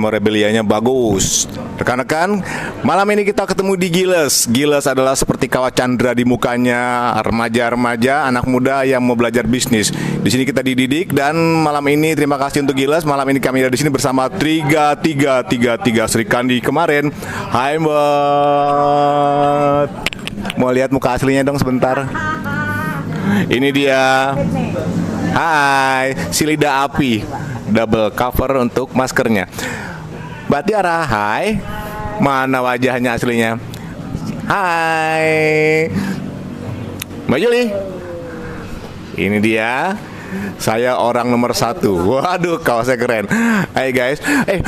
memorabilianya bagus. Rekan-rekan, malam ini kita ketemu di Giles. Giles adalah seperti kawah Chandra di mukanya, remaja-remaja, anak muda yang mau belajar bisnis. Di sini kita dididik dan malam ini terima kasih untuk Giles. Malam ini kami ada di sini bersama 3333 Sri Kandi kemarin. Hai Mbak. Mau lihat muka aslinya dong sebentar. Ini dia. Hai, si lidah api. Double cover untuk maskernya. Mbak Tiara, hai. Mana wajahnya aslinya? Hai. Mbak Juli. Ini dia. Saya orang nomor 1. Waduh, kaosnya keren. Hai guys.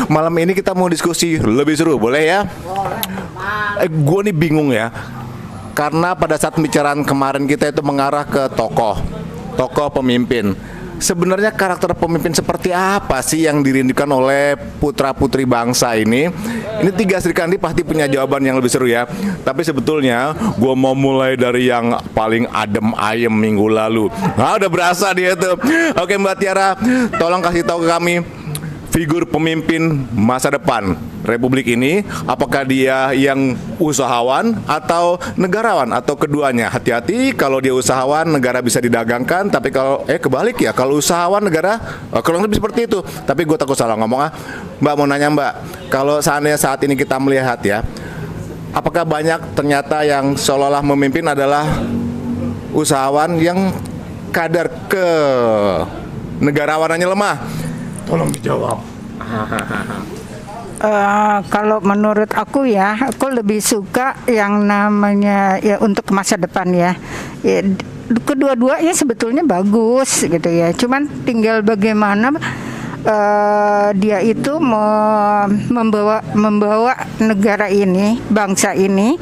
Malam ini kita mau diskusi lebih seru, boleh ya? Gue nih bingung ya. Karena pada saat pembicaraan kemarin kita itu mengarah ke tokoh pemimpin. Sebenarnya karakter pemimpin seperti apa sih yang dirindukan oleh putra-putri bangsa ini? Ini 3 Sri Kandi pasti punya jawaban yang lebih seru ya. Tapi sebetulnya gue mau mulai dari yang paling adem ayem minggu lalu. Udah berasa dia tuh. Oke Mbak Tiara, tolong kasih tahu ke kami figur pemimpin masa depan Republik ini, apakah dia yang usahawan atau negarawan atau keduanya? Hati-hati, kalau dia usahawan negara bisa didagangkan, tapi kalau kebalik ya, kalau usahawan negara kurang lebih seperti itu. Tapi gue takut salah ngomong. Mbak mau nanya Mbak, kalau seandainya saat ini kita melihat ya, apakah banyak ternyata yang seolah-olah memimpin adalah usahawan yang kadar ke negarawanannya lemah? Tolong dijawab. Kalau menurut aku ya, aku lebih suka yang namanya ya untuk masa depan ya. Kedua-duanya sebetulnya bagus gitu ya. Cuman tinggal bagaimana dia itu membawa negara ini, bangsa ini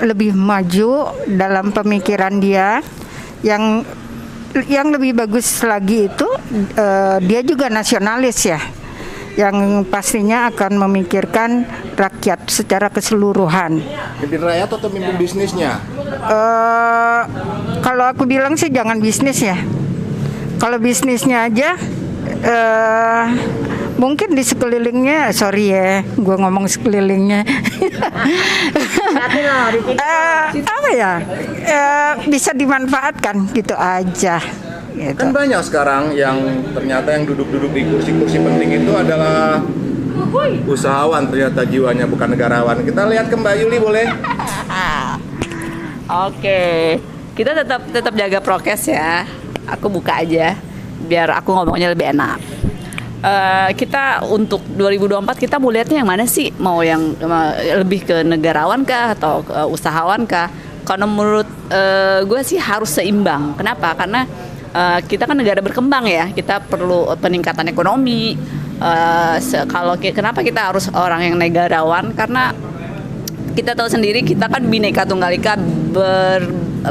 lebih maju dalam pemikiran dia. Yang lebih bagus lagi itu dia juga nasionalis ya, yang pastinya akan memikirkan rakyat secara keseluruhan. Mimpin rakyat atau mimpin bisnisnya? Kalau aku bilang sih jangan bisnis ya. Kalau bisnisnya aja mungkin di sekelilingnya, sorry ya, gue ngomong sekelilingnya. Apa ya? Bisa dimanfaatkan gitu aja. Gitu. Kan banyak sekarang yang ternyata yang duduk-duduk di kursi-kursi penting itu adalah usahawan, ternyata jiwanya bukan negarawan. Kita lihat ke Mbak Yuli boleh? Oke, kita tetap jaga prokes ya. Aku buka aja biar aku ngomongnya lebih enak. Kita untuk 2024 kita mau lihatnya yang mana sih? Mau yang lebih ke negarawan kah atau ke usahawan kah? Karena menurut gue sih harus seimbang. Kenapa? Karena kita kan negara berkembang ya. Kita perlu peningkatan ekonomi. Kenapa kita harus orang yang negarawan? Karena kita tahu sendiri kita kan Bhinneka Tunggal Ika,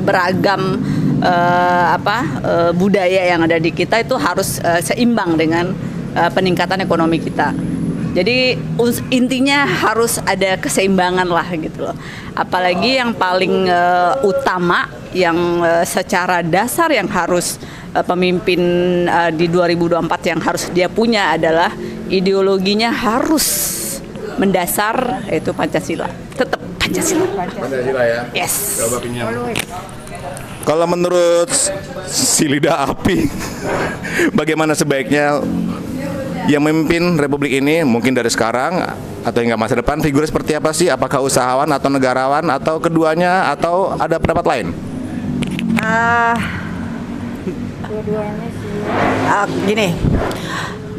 beragam budaya yang ada di kita itu harus seimbang dengan peningkatan ekonomi kita. Jadi intinya harus ada keseimbangan lah gitu loh. Apalagi yang paling utama yang secara dasar yang harus pemimpin di 2024 yang harus dia punya adalah ideologinya harus mendasar, yaitu Pancasila. Tetap Pancasila. Pancasila ya. Yes. Coba pinjam. Kalau menurut si lidah api, bagaimana sebaiknya yang memimpin Republik ini mungkin dari sekarang atau hingga masa depan, figurnya seperti apa sih? Apakah usahawan atau negarawan atau keduanya atau ada pendapat lain? Gini,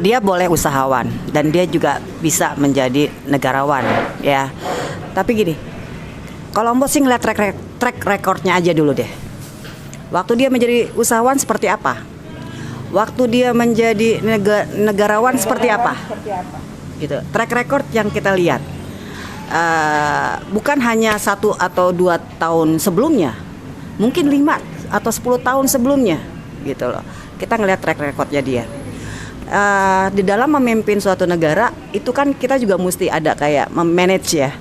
dia boleh usahawan dan dia juga bisa menjadi negarawan ya. Tapi gini, kalau mau sih ngeliat track recordnya aja dulu deh. Waktu dia menjadi usahawan seperti apa? Waktu dia menjadi negarawan seperti apa? Gitu. Track record yang kita lihat bukan hanya 1 atau 2 tahun sebelumnya, mungkin 5 atau 10 tahun sebelumnya, gitu loh. Kita ngelihat track recordnya dia. Di dalam memimpin suatu negara itu kan kita juga mesti ada kayak memanage ya,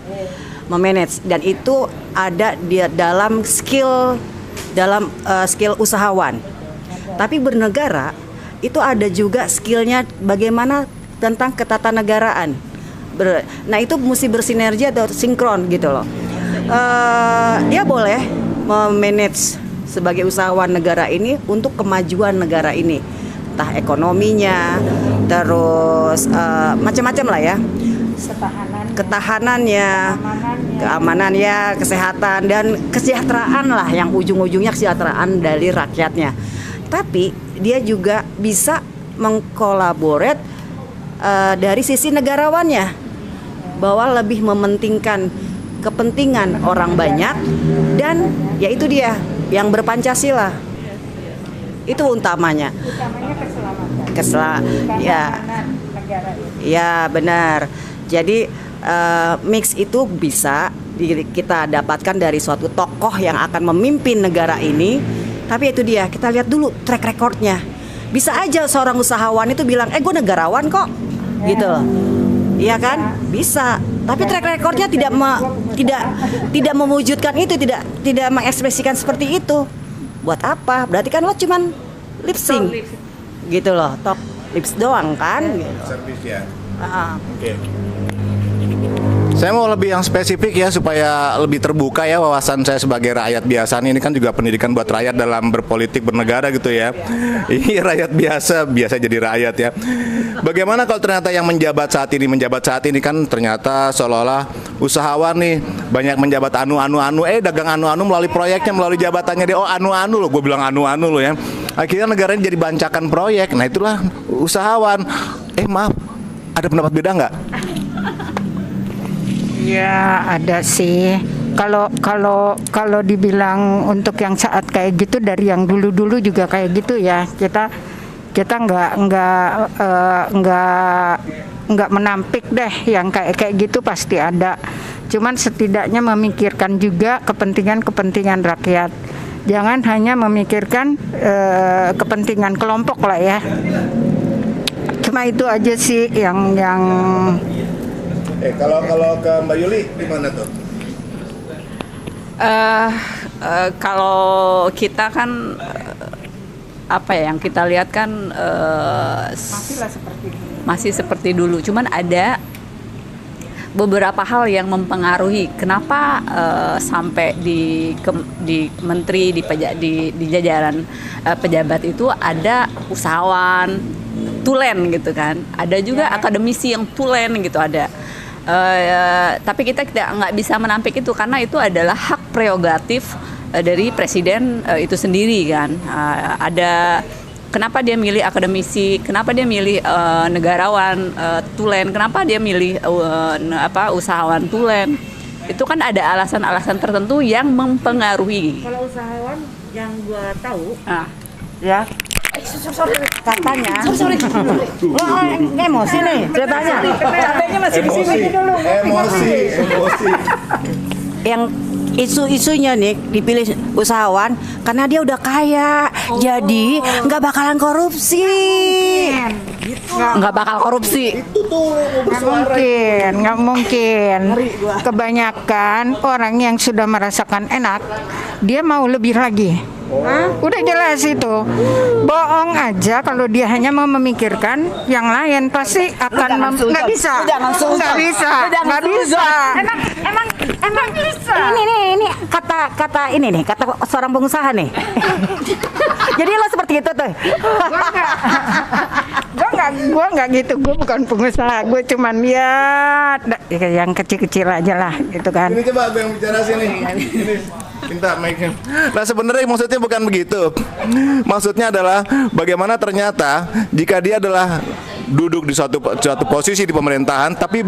memanage, dan itu ada di dalam skill usahawan. Tapi bernegara itu ada juga skillnya bagaimana tentang ketatanegaraan. Nah itu mesti bersinergi atau sinkron gitu loh. Dia boleh memanage sebagai usahawan negara ini untuk kemajuan negara ini, entah ekonominya, terus macam-macam lah ya, ketahanannya, keamanannya, kesehatan dan kesejahteraan lah, yang ujung-ujungnya kesejahteraan dari rakyatnya. Tapi dia juga bisa mengkolaborate dari sisi negarawannya, bahwa lebih mementingkan kepentingan orang banyak dan yaitu dia yang berpancasila. Itu utamanya. Ya. Ya, benar. Jadi mix itu bisa kita dapatkan dari suatu tokoh yang akan memimpin negara ini. Tapi itu dia, kita lihat dulu track recordnya. Bisa aja seorang usahawan itu bilang, gue negarawan kok, gitu loh. Iya kan? Bisa. Tapi track recordnya tidak mewujudkan itu, tidak mengekspresikan seperti itu. Buat apa? Berarti kan lo cuman lip sync, gitu loh, top lips doang kan? Gitu. Service ya. Oke. Saya mau lebih yang spesifik ya, supaya lebih terbuka ya wawasan saya sebagai rakyat biasa. Ini kan juga pendidikan buat rakyat dalam berpolitik bernegara gitu ya. Ini rakyat biasa jadi rakyat ya. Bagaimana kalau ternyata yang menjabat saat ini kan ternyata seolah-olah usahawan nih, banyak menjabat anu, dagang anu melalui proyeknya, melalui jabatannya dia. Oh anu loh, gue bilang anu loh ya. Akhirnya negaranya jadi bancakan proyek. Nah itulah usahawan. Maaf, ada pendapat beda nggak? Ya ada sih. Kalau dibilang untuk yang saat kayak gitu, dari yang dulu juga kayak gitu ya, kita nggak menampik deh yang kayak gitu, pasti ada. Cuman setidaknya memikirkan juga kepentingan rakyat. Jangan hanya memikirkan kepentingan kelompok lah ya. Cuma itu aja sih yang Kalau ke Mbak Yuli gimana tuh? Kalau kita kan yang kita lihat kan masih seperti dulu. Cuman ada beberapa hal yang mempengaruhi kenapa sampai di menteri, di jajaran pejabat itu ada usahawan tulen gitu kan. Ada juga akademisi yang tulen gitu ada. Tapi kita nggak bisa menampik itu karena itu adalah hak prerogatif dari presiden itu sendiri kan. Ada kenapa dia milih akademisi, kenapa dia milih negarawan tulen, kenapa dia milih usahawan tulen. Itu kan ada alasan-alasan tertentu yang mempengaruhi. Kalau usahawan yang gua tahu, ya katanya, emosi nih ceritanya. capeknya masih di sini dulu. Emosi. Yang isu-isunya nih dipilih usahawan karena dia udah kaya, jadi nggak bakalan korupsi. Nggak bakal korupsi. Nggak mungkin. Kebanyakan orang yang sudah merasakan enak, dia mau lebih lagi. Udah jelas itu. Bohong aja kalau dia hanya mau memikirkan yang lain, pasti akan nggak bisa. Nggak bisa. Emang bisa. Ini kata ini nih, kata seorang pengusaha nih. Jadi lo seperti itu tuh. Gue nggak gitu. Gue bukan pengusaha. Gue cuman yang kecil-kecil aja lah, gitu kan. Ini coba yang bicara sini. Ini minta mic-nya. Nah sebenarnya maksudnya bukan begitu. Maksudnya adalah bagaimana ternyata jika dia adalah duduk di suatu posisi di pemerintahan tapi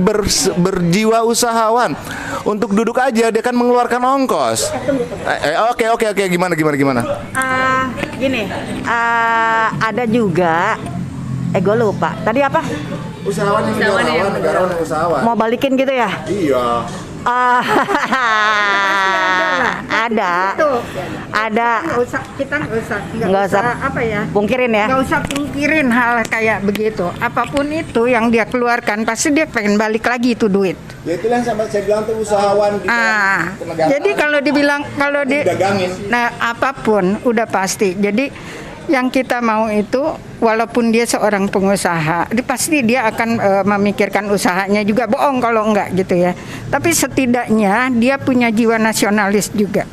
berjiwa usahawan, untuk duduk aja dia kan mengeluarkan ongkos. Oke, gimana? Gini, ada juga. Gue lupa. Tadi apa? Usahawan yang negarawan, negarawan yang usahawan. Mau balikin gitu ya? Iya. Ada. Kita nggak usah apa ya? Pungkirin ya. Nggak usah pungkirin hal kayak begitu. Apapun itu yang dia keluarkan, pasti dia pengen balik lagi itu duit. Ya itu yang sama saya bilang tuh usahawan kita. Jadi kalau didagangin, nah apapun udah pasti. Jadi Yang kita mau itu walaupun dia seorang pengusaha, pasti dia akan memikirkan usahanya juga, bohong kalau enggak gitu ya. Tapi setidaknya dia punya jiwa nasionalis juga.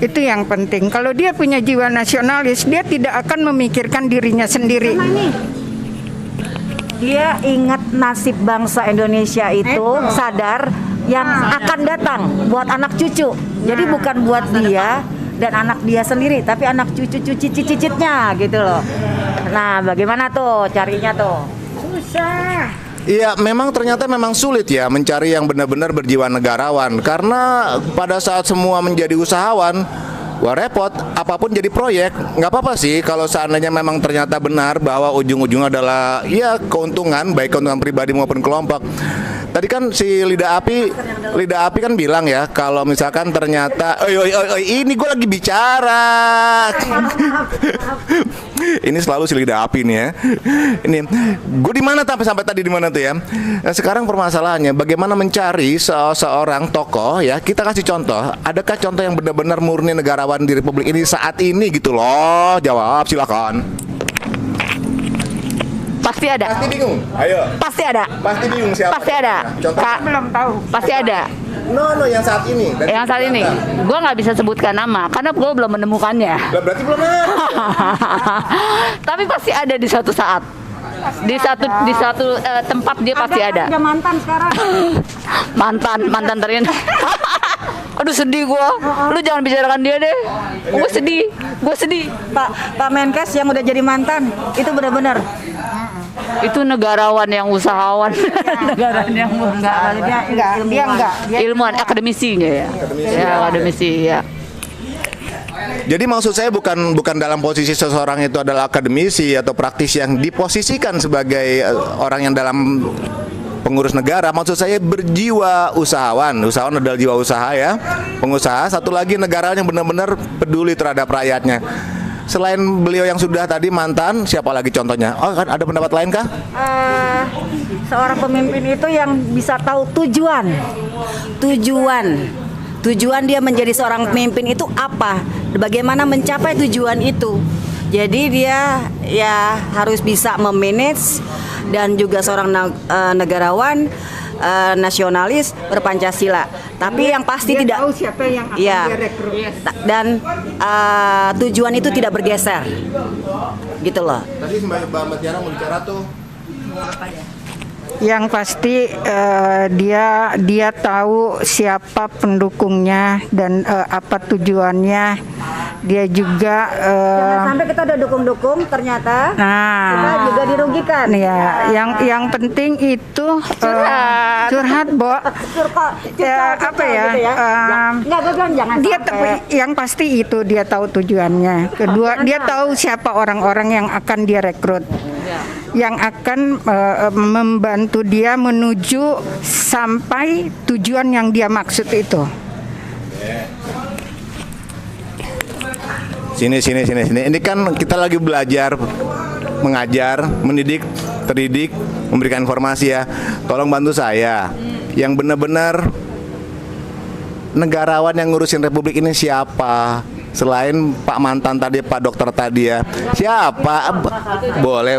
Itu yang penting. Kalau dia punya jiwa nasionalis, dia tidak akan memikirkan dirinya sendiri. Dia ingat nasib bangsa Indonesia itu, sadar yang akan datang buat anak cucu. Jadi bukan buat dia dan anak dia sendiri, tapi anak cucu-cucu cicitnya gitu loh. Nah, bagaimana tuh carinya tuh? Susah. Iya, memang ternyata memang sulit ya mencari yang benar-benar berjiwa negarawan. Karena pada saat semua menjadi usahawan, wah repot, apapun jadi proyek. Nggak apa-apa sih kalau seandainya memang ternyata benar bahwa ujung-ujungnya adalah ya keuntungan, baik keuntungan pribadi maupun kelompok. Tadi kan si lidah api kan bilang ya kalau misalkan ternyata, ini gue lagi bicara. Ini selalu si lidah api nih ya. Ini gue di mana sampai tadi di mana tuh ya? Nah, sekarang permasalahannya bagaimana mencari seorang tokoh ya. Kita kasih contoh. Adakah contoh yang benar-benar murni negarawan di Republik ini saat ini gitu loh? Jawab silakan. Pasti ada. Pasti bingung. Ayo. Pasti ada. Pasti bingung siapa? Pasti ada. Contoh Belum tahu. Pasti ada. No yang saat ini. Dan Yang saat ini, gue nggak bisa sebutkan nama karena gue belum menemukannya. Lah, berarti belum ada. Tapi pasti ada di suatu saat. Di satu tempat dia pasti ada. Ada mantan sekarang. Mantan terindah. Aduh sedih gue. Lu jangan bicarakan dia deh. Gue sedih. Pak Menkes yang udah jadi mantan itu benar-benar. Itu negarawan yang usahawan. Negarawan yang Enggak. ilmuwan akademisinya ya. Ya akademisi ya. Jadi maksud saya bukan dalam posisi seseorang itu adalah akademisi atau praktisi yang diposisikan sebagai orang yang dalam pengurus negara. Maksud saya berjiwa usahawan. Usahawan adalah jiwa usaha ya. Pengusaha. Satu lagi negarawan yang benar-benar peduli terhadap rakyatnya. Selain beliau yang sudah tadi mantan, siapa lagi contohnya? Oh kan ada pendapat lain kah? Seorang pemimpin itu yang bisa tahu tujuan dia menjadi seorang pemimpin itu apa, bagaimana mencapai tujuan itu. Jadi dia ya harus bisa memanage dan juga seorang negarawan nasionalis berpancasila. Tapi yang pasti Dia tidak tahu siapa yang akan ya, dia rekrut. dan tujuan itu tidak bergeser, gitu loh. Tadi Mbak Tiara mau bicara tuh. Yang pasti dia tahu siapa pendukungnya dan apa tujuannya. Dia juga Jangan sampai kita udah dukung-dukung ternyata kita juga dirugikan. ya, yang penting itu curhat, Bo. Apa ya? Enggak, gue bilang jangan Dia sampai. yang pasti itu dia tahu tujuannya. Kedua, dia tahu siapa orang-orang yang akan dia rekrut, yang akan membantu dia menuju sampai tujuan yang dia maksud itu. Sini. Ini kan kita lagi belajar, mengajar, mendidik, terdidik, memberikan informasi ya. Tolong bantu saya. Yang benar-benar negarawan yang ngurusin Republik ini siapa? Selain Pak mantan tadi, Pak dokter tadi ya. Siapa? Boleh.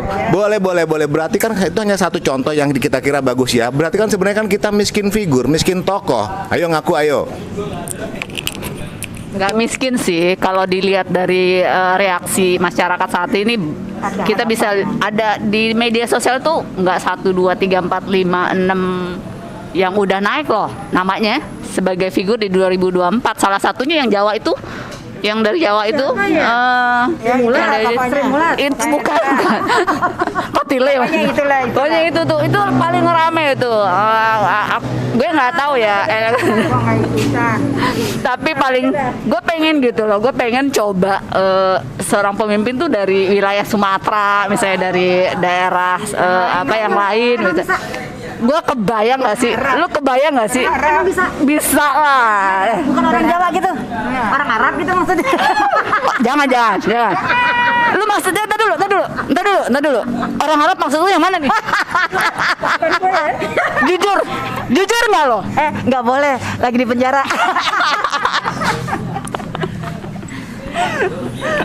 Berarti kan itu hanya satu contoh yang kita kira bagus ya. Berarti kan sebenarnya kan kita miskin figur, miskin tokoh. Ayo ngaku ayo. Nggak miskin sih kalau dilihat dari reaksi masyarakat saat ini. Kita bisa ada di media sosial tuh nggak 1, 2, 3, 4, 5, 6 yang udah naik loh namanya sebagai figur di 2024. Salah satunya yang Jawa itu, yang dari Jawa itu itu bukan Kotile. Pokoknya itu tuh itu paling rame itu. Gue nggak tahu ya. Tapi paling gue pengen gitu loh. Gue pengen coba seorang pemimpin tuh dari wilayah Sumatera, misalnya dari daerah apa yang lain gitu. Gue kebayang gak sih? Lu kebayang gak sih? Bisa lah. Bukan orang Jawa gitu, orang Arab gitu maksudnya. Jangan. Lu maksudnya entar dulu. Orang Arab maksud lu yang mana nih? Jujur nggak lo? Nggak boleh, lagi di penjara.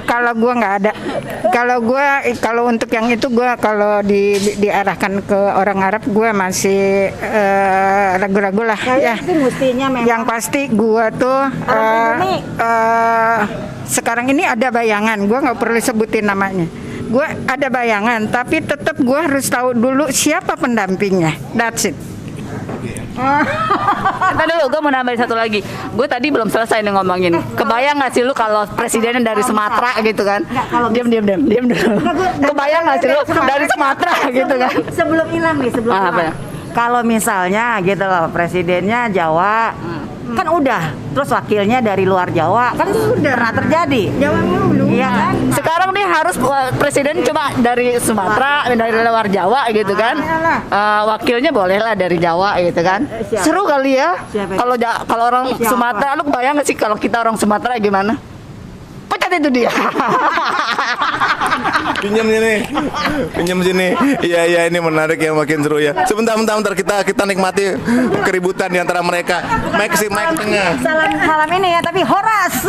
Kalau gua nggak ada. Kalau untuk yang itu gua kalau diarahkan ke orang Arab gua masih ragu-ragu lah ya. Itu mestinya memang. Yang pasti gua tuh sekarang ini ada bayangan. Gua nggak perlu sebutin namanya. Gua ada bayangan, tapi tetap gua harus tahu dulu siapa pendampingnya. That's it. Ntar dulu, gue mau nambahin satu lagi. Gue tadi belum selesai nih ngomongin. Kebayang nggak sih lu kalau presidennya dari Sumatera gitu kan? Diam dulu. Kebayang nggak sih lu dari Sumatera gitu kan? Sebelum hilang nih, Apa ya? Kalau misalnya gitu loh, presidennya Jawa, kan udah. Terus wakilnya dari luar Jawa, kan sudah pernah terjadi. Jawa mulu. Iya kan? Sekarang nih harus presiden cuma dari Sumatera, dari luar Jawa gitu kan? Wakilnya bolehlah dari Jawa gitu kan? Siapa? Seru kali ya. Siapa? Kalau orang Siapa? Sumatera, lu kebayang nggak sih kalau kita orang Sumatera gimana? Pecat itu dia. Pinjam sini. Iya ini menarik ya, makin seru ya. Sebentar kita nikmati keributan di antara mereka. Mike tengah. Salam ini ya, tapi Horas.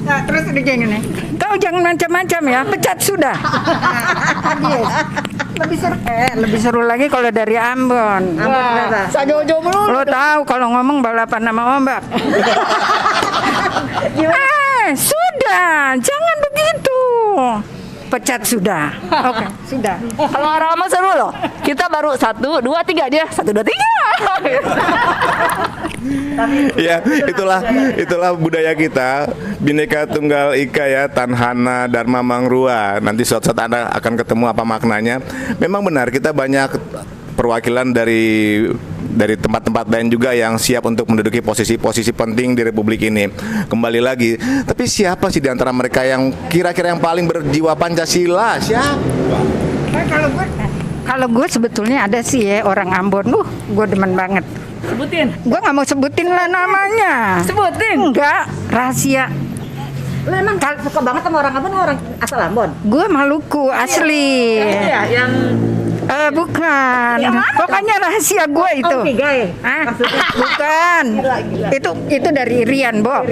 Nah, terus udah gini nih. Kau jangan macam-macam ya, pecat sudah. Lebih seru lagi kalau dari Ambon. Sajo-jo mulu. Lo tahu kalau ngomong balapan sama ombak. Sudah, jangan begitu. Pecat sudah. Oke, sudah. Kalau Rama seru loh. Kita baru 1, 2, 3 dia 1, 2, 3. Ya, itulah budaya kita, Bhinneka Tunggal Ika ya, Tanhana Dharma Mangrua. Nanti suatu saat Anda akan ketemu apa maknanya. Memang benar kita banyak perwakilan dari tempat-tempat lain juga yang siap untuk menduduki posisi-posisi penting di Republik ini. Kembali lagi, tapi siapa sih di antara mereka yang kira-kira yang paling berjiwa Pancasila? Siapa? Kalau gue sebetulnya ada sih ya orang Ambon. Gue demen banget. Sebutin. Gue nggak mau sebutin lah namanya. Sebutin. Enggak, rahasia. Lu emang suka banget sama orang Ambon, orang asal Ambon? Gue Maluku asli. Iya, yang Bukan. Pokoknya rahasia gue itu. Oh, Pigai. Bukan. Itu dari Irian, Bo.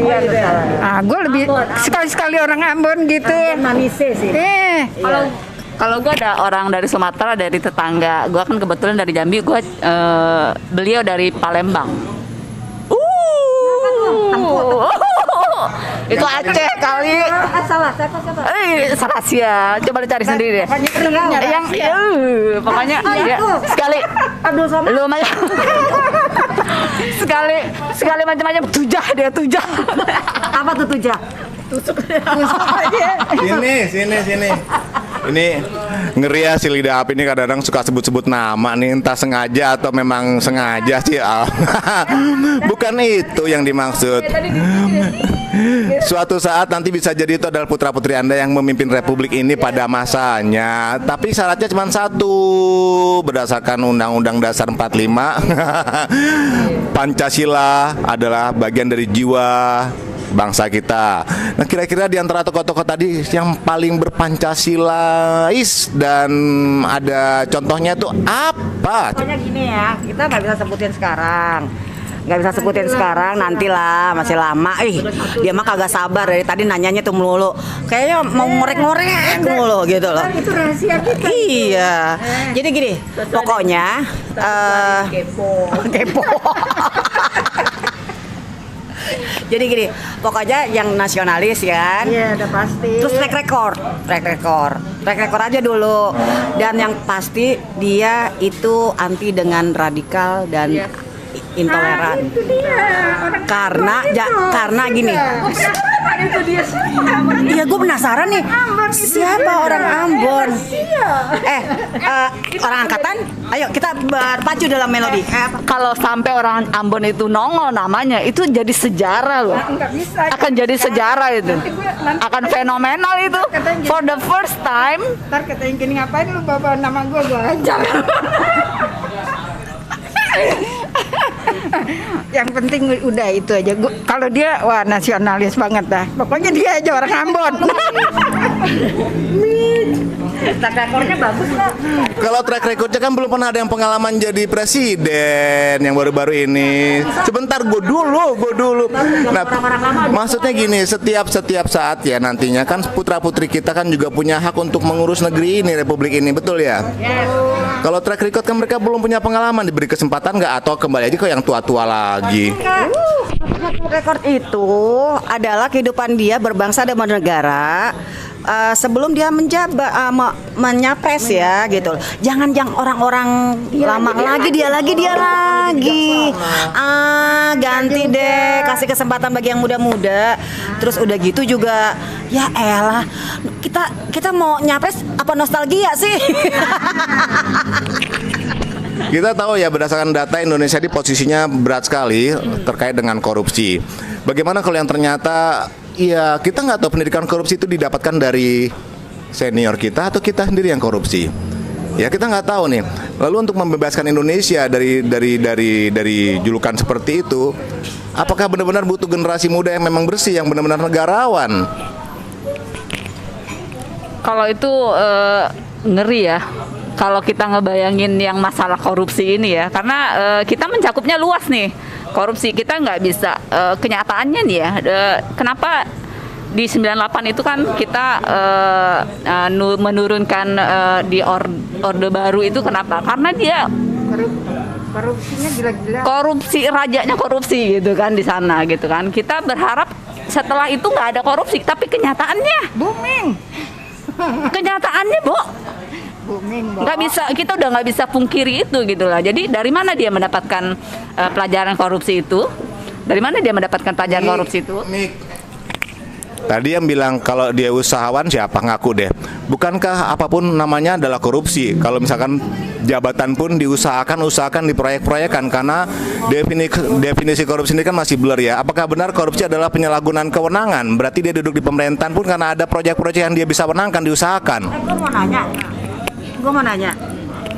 Gue lebih sekali-sekali orang Ambon gitu. Mamise sih. kalau gue ada orang dari Sumatera, dari tetangga. Gue kan kebetulan dari Jambi. Beliau dari Palembang. Itu Aceh kali. Salah, siapa? Rahasia. Coba dicari sendiri deh. Yang pokoknya ya, sekali. Abdul Somad. Lu macam sekali macam-macam tujah. Apa tuh tujah? Sini. Ini ngeri ya, si lidah api ini kadang-kadang suka sebut-sebut nama nih, entah sengaja atau memang sengaja sih. Bukan itu yang dimaksud. Suatu saat nanti bisa jadi itu adalah putra-putri Anda yang memimpin Republik ini pada masanya. Tapi syaratnya cuma satu, berdasarkan Undang-Undang Dasar 45. Pancasila adalah bagian dari jiwa bangsa kita. Nah, kira-kira di antara tokoh-tokoh tadi yang paling berpancasilais dan ada contohnya tuh apa? Pokoknya gini ya, kita nggak bisa sebutin sekarang, nantilah, masih lama. Dia mah kagak sabar dari tadi nanyanya tuh melulu. Kayaknya mau ngorek-ngorek mulu gitu loh. Itu rahasia kita. Iya. Jadi gini, pokoknya kepo. Jadi gini, pokoknya yang nasionalis kan. Iya, udah pasti. Terus track record aja dulu. Dan yang pasti dia itu anti dengan radikal dan intoleran. Itu dia. Karena gini. Iya, gue penasaran nih. Siapa orang Ambon? Orang angkatan? Ayo kita berpacu dalam melodi. Kalau sampai orang Ambon itu nongol namanya, itu jadi sejarah loh. Akan jadi sejarah itu. Akan fenomenal itu. For the first time. Ntar katanya gini, ngapain lu bawa nama gue ajar. Yang penting udah itu aja. Kalau dia wah nasionalis banget dah. Pokoknya dia aja orang Ambon. Track recordnya bagus nggak? Kalau track recordnya kan belum pernah ada yang pengalaman jadi presiden yang baru-baru ini. Sebentar, gue dulu. Nah, maksudnya gini, setiap saat ya nantinya kan putra putri kita kan juga punya hak untuk mengurus negeri ini, republik ini, betul ya? Kalau track record kan mereka belum punya pengalaman, diberi kesempatan nggak atau kembali aja ke yang tua-tua lagi? Rekor itu adalah kehidupan dia berbangsa dan bernegara sebelum dia menjabat menyapres ya gitu. Jangan yang orang-orang lama lagi dia lagi. Ganti deh, kasih kesempatan bagi yang muda-muda. Terus udah gitu juga ya elah. Kita mau nyapres apa nostalgia sih? Kita tahu ya berdasarkan data Indonesia di posisinya berat sekali terkait dengan korupsi. Bagaimana kalau yang ternyata ya kita nggak tahu pendidikan korupsi itu didapatkan dari senior kita atau kita sendiri yang korupsi? Ya kita nggak tahu nih. Lalu untuk membebaskan Indonesia dari julukan seperti itu, apakah benar-benar butuh generasi muda yang memang bersih, yang benar-benar negarawan? Kalau itu ngeri ya. Kalau kita ngebayangin yang masalah korupsi ini ya, karena kita mencakupnya luas nih. Korupsi kita nggak bisa kenyataannya nih ya. Kenapa di 98 itu kan kita menurunkan di orde baru itu kenapa? Karena dia Korupsinya gila-gila. korupsi, rajanya korupsi gitu kan di sana gitu kan. Kita berharap setelah itu nggak ada korupsi, tapi kenyataannya Booming. kenyataannya Booming, Bo. nggak bisa, kita udah nggak bisa pungkiri itu gitu lah. Jadi dari mana dia mendapatkan pelajaran korupsi itu? Dari mana dia mendapatkan pelajaran korupsi itu? Tadi yang bilang kalau dia usahawan siapa, ngaku deh. Bukankah apapun namanya adalah korupsi? Kalau misalkan jabatan pun usahakan di proyek-proyekan, karena definisi korupsi ini kan masih blur ya. Apakah benar korupsi adalah penyalahgunaan kewenangan? Berarti dia duduk di pemerintahan pun karena ada proyek-proyek yang dia bisa menangkan, diusahakan. Gue mau nanya,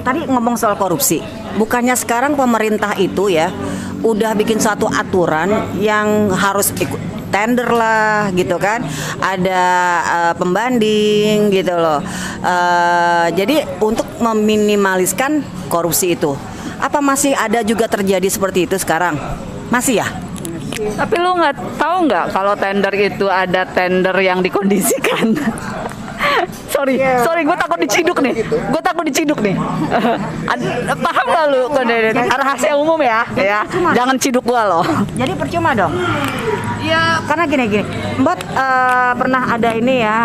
tadi ngomong soal korupsi. Bukannya sekarang pemerintah itu ya udah bikin suatu aturan yang harus ikut tender lah gitu kan, ada pembanding gitu loh. Jadi untuk meminimaliskan korupsi itu, apa masih ada juga terjadi seperti itu sekarang? Masih ya? Tapi lu nggak tahu nggak kalau tender itu ada tender yang dikondisikan? sorry, gue takut diciduk nih. Paham nggak lu? Rahasia umum ya. Jangan ciduk gua loh. Jadi percuma dong. Ya, karena gini, Mbak pernah ada ini ya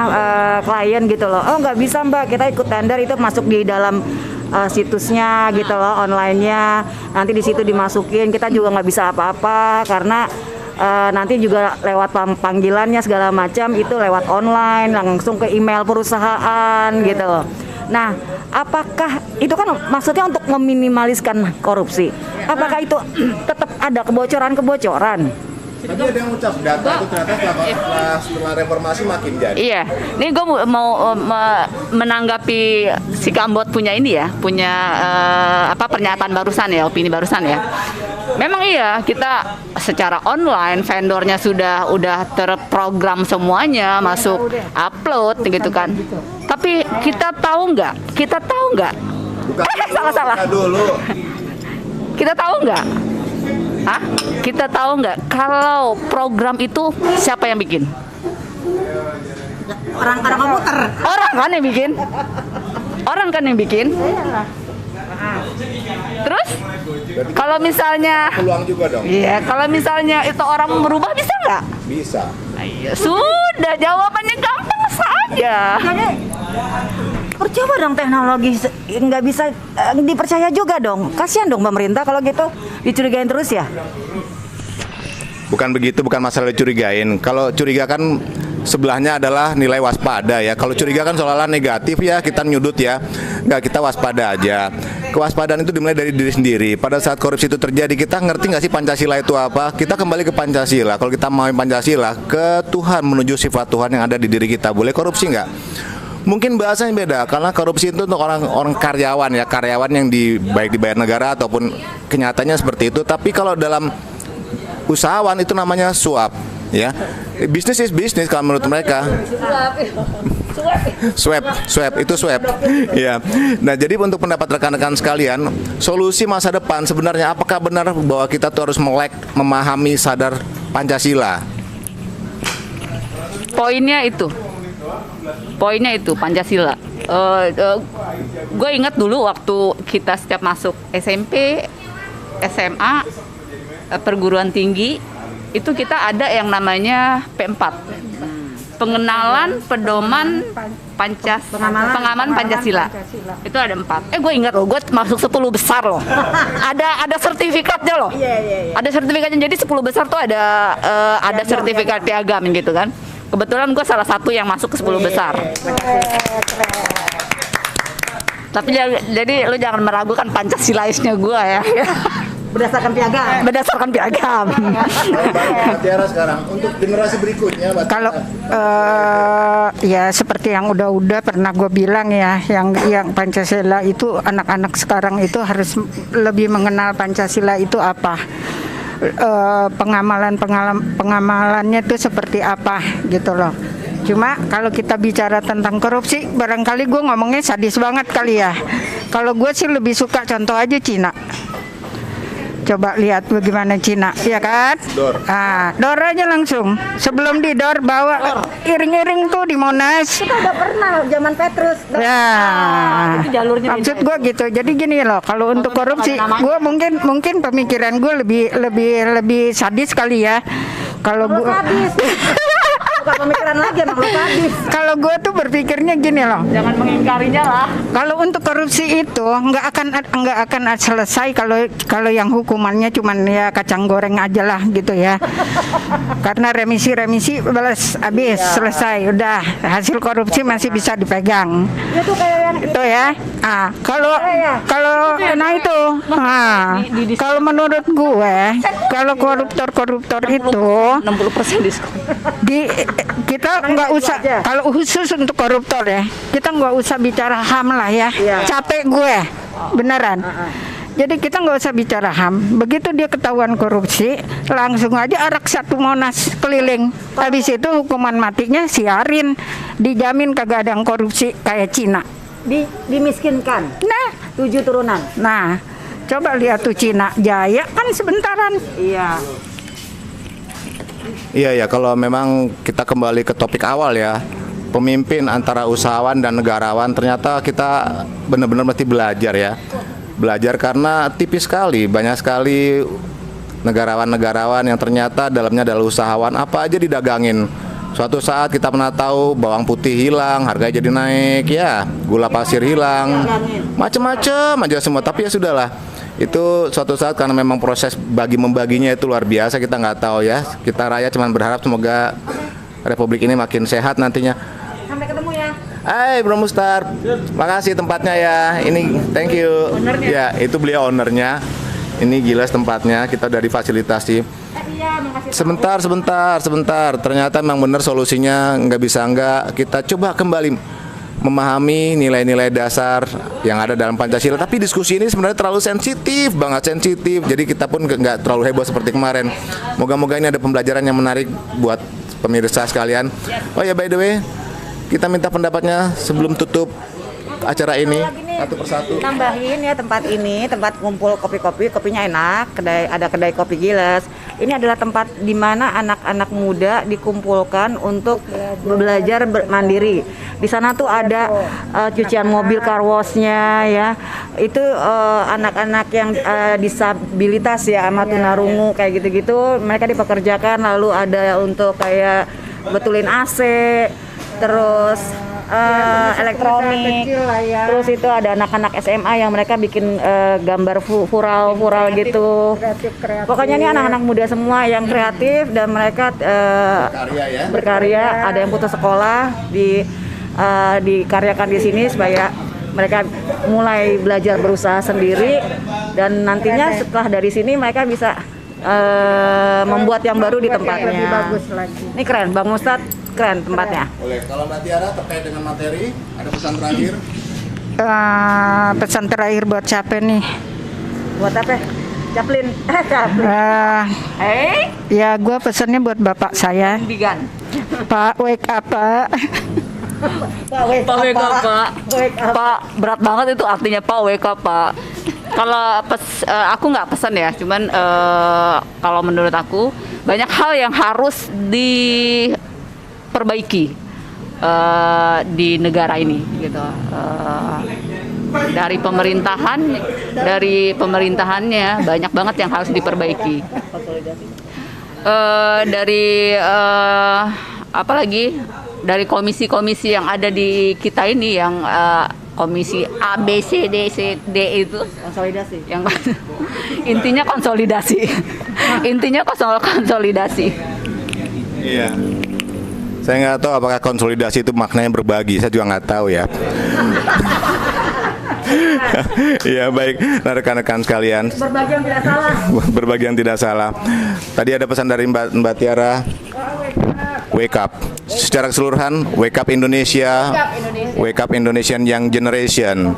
klien gitu loh. Oh nggak bisa Mbak, kita ikut tender itu masuk di dalam situsnya gitu loh, online-nya. Nanti di situ dimasukin, kita juga nggak bisa apa-apa karena nanti juga lewat panggilannya segala macam itu lewat online, langsung ke email perusahaan gitu loh. Nah, apakah itu kan maksudnya untuk meminimaliskan korupsi? Apakah itu tetap ada kebocoran? Tadi ada yang ucap data itu ternyata setelah reformasi makin jadi. Iya, ini gue mau menanggapi si Kambot punya ini ya, punya pernyataan barusan ya, opini barusan ya. Memang iya, kita secara online vendornya udah terprogram semuanya, masuk upload gitu kan. Tapi kita tahu nggak? Salah. Kita tahu nggak? Hah? Kita tahu nggak kalau program itu siapa yang bikin? Orang-orang komputer. Orang kan yang bikin. Terus kalau misalnya Peluang juga dong. iya, kalau misalnya itu orang merubah bisa nggak? Bisa. Iya, sudah jawabannya gampang saja. Percuma dong teknologi nggak bisa dipercaya juga dong. Kasihan dong pemerintah kalau gitu dicurigain terus ya. Bukan begitu, bukan masalah dicurigain. Kalau curiga kan sebelahnya adalah nilai waspada ya. Kalau curiga kan seolah-olah negatif ya, kita nyudut ya. Nggak, kita waspada aja. Kewaspadaan itu dimulai dari diri sendiri. Pada saat korupsi itu terjadi, kita ngerti nggak sih Pancasila itu apa? Kita kembali ke Pancasila. Kalau kita mau Pancasila, ke Tuhan, menuju sifat Tuhan yang ada di diri kita. Boleh korupsi nggak? Mungkin bahasanya beda, karena korupsi itu untuk orang karyawan ya, karyawan yang baik dibayar negara ataupun kenyataannya seperti itu. Tapi kalau dalam usahawan itu namanya suap. ya. Bisnis is bisnis kalau menurut mereka. Swab itu swab. Ya. Nah, jadi untuk pendapat rekan-rekan sekalian, solusi masa depan sebenarnya apakah benar bahwa kita tuh harus melek memahami sadar Pancasila? Poinnya itu Pancasila. Gue ingat dulu waktu kita setiap masuk SMP, SMA, perguruan tinggi, itu kita ada yang namanya P4, pengenalan pedoman pengaman Pancasila. Itu ada 4. Gue ingat loh, gue masuk 10 besar loh. Ada sertifikatnya loh. Ada sertifikatnya. Jadi 10 besar tuh ada sertifikat piagam gitu kan. Kebetulan gue salah satu yang masuk ke 10 besar. Tapi jadi lu jangan meragukan Pancasilaisnya gue ya. Berdasarkan piagam. Tiara sekarang untuk generasi berikutnya. Kalau ya seperti yang udah pernah gue bilang ya, yang Pancasila itu anak-anak sekarang itu harus lebih mengenal Pancasila itu apa. Pengamalannya itu seperti apa gitu loh. Cuma kalau kita bicara tentang korupsi, barangkali gue ngomongnya sadis banget kali ya. Kalau gue sih lebih suka contoh aja Cina. Coba lihat bagaimana Cina, ya kan? Dor aja langsung. Sebelum didor bawa iring-iring tuh di Monas. Kita udah pernah zaman Petrus. Ya, itu jalurnya maksud gue gitu. Jadi gini loh, kalau untuk korupsi, gue mungkin pemikiran gue lebih sadis kali ya. Kalau gue Bukan pemikiran lagi, emang lu sadis. kalau gue tuh berpikirnya gini loh. Jangan mengingkarinya lah. Kalau untuk korupsi itu nggak akan selesai kalau yang hukumannya cuman ya kacang goreng aja lah gitu ya. Karena remisi balas habis selesai udah, hasil korupsi masih bisa dipegang. Itu kayak yang Itu ya. Kalau kalau menurut gue kalau koruptor itu 60% diskon. kita nggak usah kalau khusus untuk koruptor ya, kita nggak usah bicara HAM lah ya. Capek gue beneran. Jadi kita nggak usah bicara HAM. Begitu dia ketahuan korupsi, langsung aja arak 1 Monas keliling. Habis itu hukuman matinya siarin, dijamin kagak ada yang korupsi kayak Cina. dimiskinkan. Nah, 7 turunan. Nah, coba lihat tuh Cina Jaya kan sebentaran. Iya. Iya, kalau memang kita kembali ke topik awal ya, pemimpin antara usahawan dan negarawan, ternyata kita benar-benar mesti belajar ya. Belajar karena tipis sekali, banyak sekali negarawan-negarawan yang ternyata dalamnya adalah usahawan, apa aja didagangin. Suatu saat kita pernah tahu bawang putih hilang, harganya jadi naik ya, gula pasir hilang, macem-macem aja semua. Tapi ya sudahlah, itu suatu saat karena memang proses membaginya itu luar biasa, kita nggak tahu ya. Kita rakyat cuma berharap semoga Republik ini makin sehat nantinya. Sampai ketemu ya. Hai Bro Mustar, makasih tempatnya ya. Ini thank you. Ownernya. Ya, itu beliau ownernya. Ini Giles tempatnya, kita udah difasilitasi. Sebentar. Ternyata memang benar solusinya, nggak bisa nggak. Kita coba kembali memahami nilai-nilai dasar yang ada dalam Pancasila. Tapi diskusi ini sebenarnya terlalu sensitif, banget sensitif. Jadi kita pun nggak terlalu heboh seperti kemarin. Moga-moga ini ada pembelajaran yang menarik buat pemirsa sekalian. Oh ya, by the way, kita minta pendapatnya sebelum tutup acara ini satu persatu. Tambahin ya, tempat ini tempat ngumpul kopi-kopi, kopinya enak, ada kedai kopi Giles. Ini adalah tempat di mana anak-anak muda dikumpulkan untuk belajar mandiri. Di sana tuh ada cucian mobil, car wash-nya ya. Itu anak-anak yang disabilitas ya, sama tunarungu kayak gitu-gitu, mereka dipekerjakan. Lalu ada untuk kayak betulin AC, terus elektronik, terus itu ada anak-anak SMA yang mereka bikin gambar fural gitu. Pokoknya ini anak-anak muda semua yang kreatif dan mereka berkarya. Ada yang putus sekolah dikaryakan di sini supaya mereka mulai belajar berusaha sendiri, dan nantinya setelah dari sini mereka bisa membuat yang baru di tempatnya. Lebih bagus lagi. Ini keren, Bang Ustadz. Keren tempatnya. Boleh. Kalau Mbak Tiara terkait dengan materi, ada pesan terakhir? Pesan terakhir buat siapa nih? Buat apa? Chaplin. Ya gue pesannya buat bapak saya, Bigan. Pak wake up Pak. Pak wake up, Pak. Pak, berat banget itu artinya Pak wake up, Pak. Kalau aku nggak pesan ya, cuman kalau menurut aku banyak hal yang harus diperbaiki di negara ini, gitu. Dari pemerintahannya banyak banget yang harus diperbaiki. Apalagi dari komisi-komisi yang ada di kita ini, yang komisi A, B, C, D, itu Konsolidasi. yang intinya konsolidasi. Intinya konsolidasi. Iya. Saya nggak tahu apakah konsolidasi itu maknanya berbagi. Saya juga nggak tahu ya. Iya baik, nah, rekan-rekan sekalian. Berbagi yang tidak salah. Berbagi yang tidak salah. Tadi ada pesan dari Mbak Tiara. Wake up. Secara keseluruhan, wake up Indonesia. Wake up Indonesian Young Generation.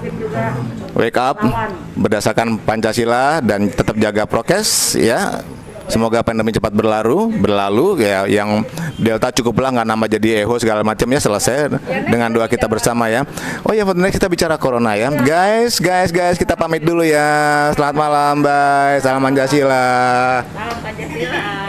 Wake up berdasarkan Pancasila dan tetap jaga prokes ya. Semoga pandemi cepat berlalu ya, yang Delta cukuplah nggak nambah jadi eho segala macam ya, selesai dengan doa kita bersama ya. Oh ya, next kita bicara corona ya. Guys, kita pamit dulu ya. Selamat malam, bye. Salam Pancasila. Salam Pancasila.